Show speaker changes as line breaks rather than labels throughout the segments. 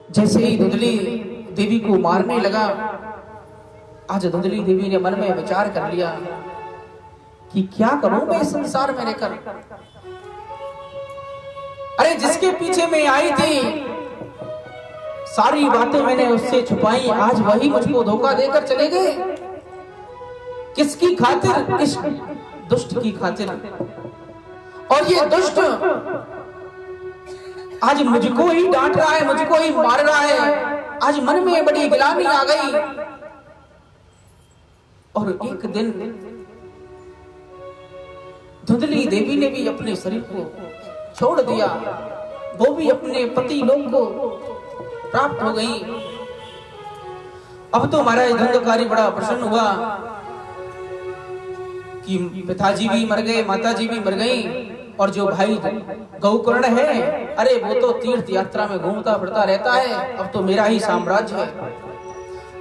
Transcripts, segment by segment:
जैसे ही धुंधली देवी को मारने लगा, आज धुंधली देवी ने मन में विचार कर लिया कि क्या करूं मैं इस संसार में रहकर। अरे जिसके पीछे मैं आई थी, सारी बातें मैंने उससे छुपाई, आज वही मुझको धोखा देकर चले गए। किसकी खातिर? इस दुष्ट की खातिर। और ये दुष्ट आज मुझको ही डांट रहा है, मुझको ही मार रहा है। आज मन में बड़ी गिलानी आ गई। और एक दिन धुंधली देवी ने भी अपने शरीर को छोड़ दिया, वो भी अपने पति लोग को प्राप्त हो गई। अब तो महाराज धंधकारी बड़ा प्रसन्न हुआ कि पिताजी भी मर गए, माताजी भी मर गई, और जो भाई गौकर्ण है, अरे वो तो तीर्थ यात्रा में घूमता फिरता रहता है, अब तो मेरा ही साम्राज्य है।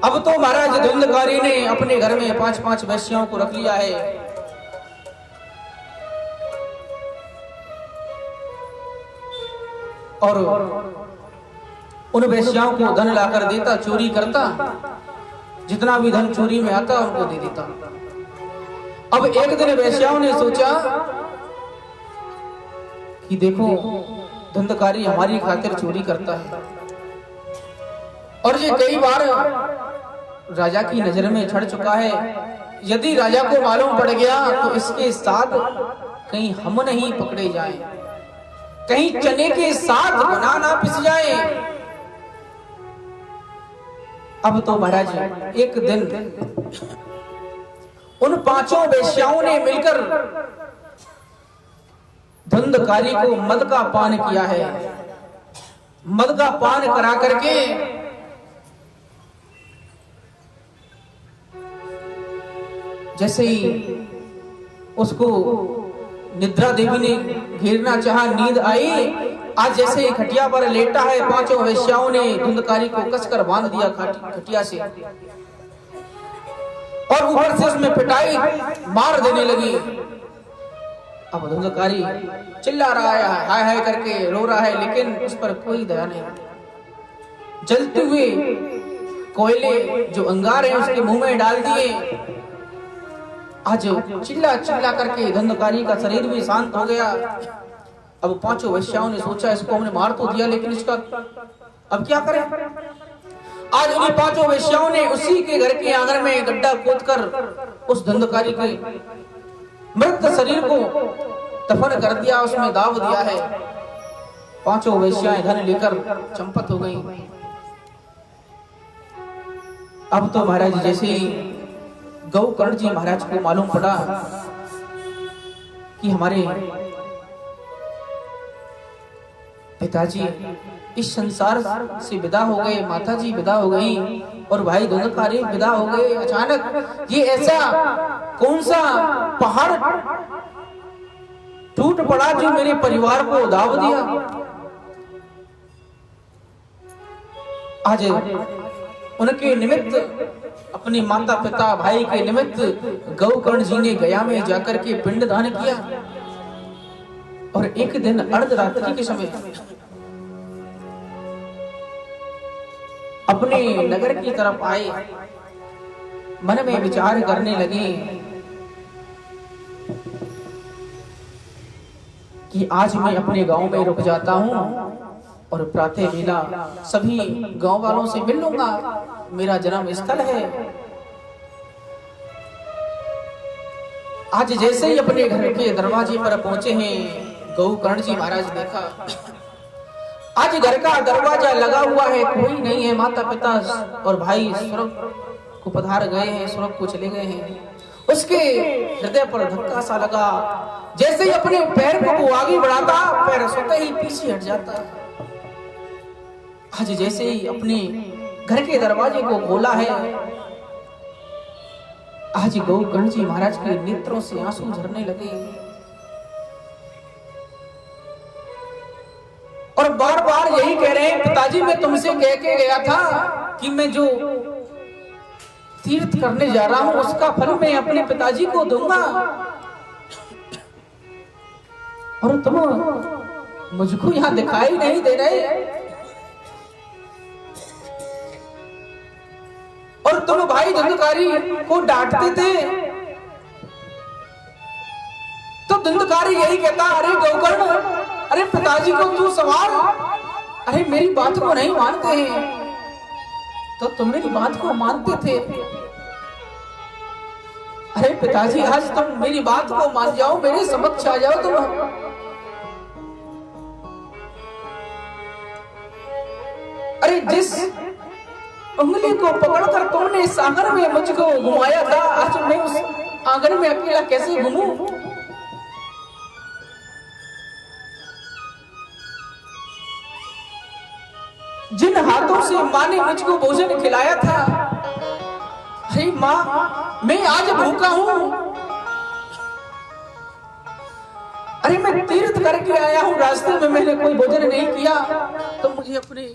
अब तो महाराज धंधकारी ने अपने घर में 5-5 वैश्याओं को रख लिया है। और उन वैश्याओं को धन लाकर देता, चोरी करता, जितना भी धन चोरी में आता उनको दे देता। अब एक दिन वैश्याओं ने सोचा कि देखो धंधकारी हमारी खातिर चोरी करता है, और ये कई बार राजा की नजर में चढ़ चुका है। यदि राजा को मालूम पड़ गया तो इसके साथ कहीं हम नहीं पकड़े जाएं, कहीं चने के साथ बना ना पिस जाए। अब तो महाराज एक दिन उन 5 वेश्याओं ने मिलकर धंधकारी को मद का पान किया है। मद का पान करा करके जैसे ही उसको निद्रा देवी ने घेरना चाहा, नींद आई, आज जैसे ही खटिया पर लेटा है, 5 वेश्याओं ने धंधकारी को कसकर बांध दिया खटिया से, और ऊपर से उसमें पिटाई मार देने लगी। अब धंधकारी चिल्ला रहा है, हाय हाय करके रो रहा है, लेकिन उस पर कोई दया नहीं। जलते हुए कोयले जो अंगार है उसके मुंह में डाल दिए। आज चिल्ला चिल्ला करके धंधकारी का शरीर भी शांत हो गया। अब 5 वेश्याओं ने सोचा इसको हमने मार तो दिया, लेकिन इसका अब क्या करें। आज उन्हीं 5 वेश्याओं ने उसी के घर के आंगन में गड्ढा खोदकर उस धंधकारी के मृत शरीर को दफन कर दिया, उसमें दाव दिया है। 5 वेश्याएं धन लेकर चंपत हो गई। अब तो महाराज जैसे ही गौकर्ण जी महाराज को मालूम पड़ा कि हमारे पिताजी इस संसार से विदा हो गए, माताजी विदा हो गई, और भाई धंधकारी विदा हो गए, अचानक ये ऐसा कौन सा पहाड़ टूट पड़ा जो मेरे परिवार को दाव दिया। आज उनके निमित्त, अपनी माता पिता भाई के निमित्त गौकर्ण जी ने गया में जाकर के पिंड दान किया। और एक दिन अर्धरात्रि के समय अपने नगर की तरफ आए, मन में विचार करने लगे कि आज मैं अपने गांव में रुक जाता हूं और प्रातः वेला सभी गांव वालों से मिल लूंगा, मेरा जन्म स्थल है। आज जैसे ही अपने घर के दरवाजे पर पहुंचे हैं, गौकर्ण जी महाराज देखा आज घर का दरवाजा लगा हुआ है, कोई नहीं है। माता पिता और भाई स्वर्ग को पधार गए हैं, स्वर्ग को चले गए हैं। उसके हृदय पर धक्का सा लगा, जैसे ही अपने पैर को वो आगे बढ़ाता, पैर स्वतः ही पीछे हट जाता। आज जैसे ही अपने घर के दरवाजे को खोला है, आज गौकर्ण जी महाराज के नेत्रों से आंसू झरने लगे, और बार बार यही कह रहे हैं, पिताजी मैं तुमसे कह के गया था कि मैं जो तीर्थ करने जा रहा हूं उसका फल मैं अपने पिताजी को दूंगा, और तुम मुझको यहां दिखाई नहीं दे रहे। तुम भाई धुंधकारी को डांटते थे तो धुंधकारी यही कहता, अरे गोकर्ण, अरे पिताजी को तू संभाल, अरे मेरी बात को नहीं मानते हैं। तो तुम मेरी बात को मानते थे, अरे पिताजी आज तुम मेरी बात को मान जाओ, मेरे समक्ष आ जाओ तुम। अरे जिस उंगली को पकड़कर तुमने इस आंगन में मुझको घुमाया था, आज मैं उस आंगन में अकेला कैसे घूमूं? जिन हाथों से माँ ने मुझको भोजन खिलाया था, अरे माँ मैं आज भूखा हूं। अरे मैं तीर्थ करके आया हूं, रास्ते में मैंने कोई भोजन नहीं किया, तो मुझे अपने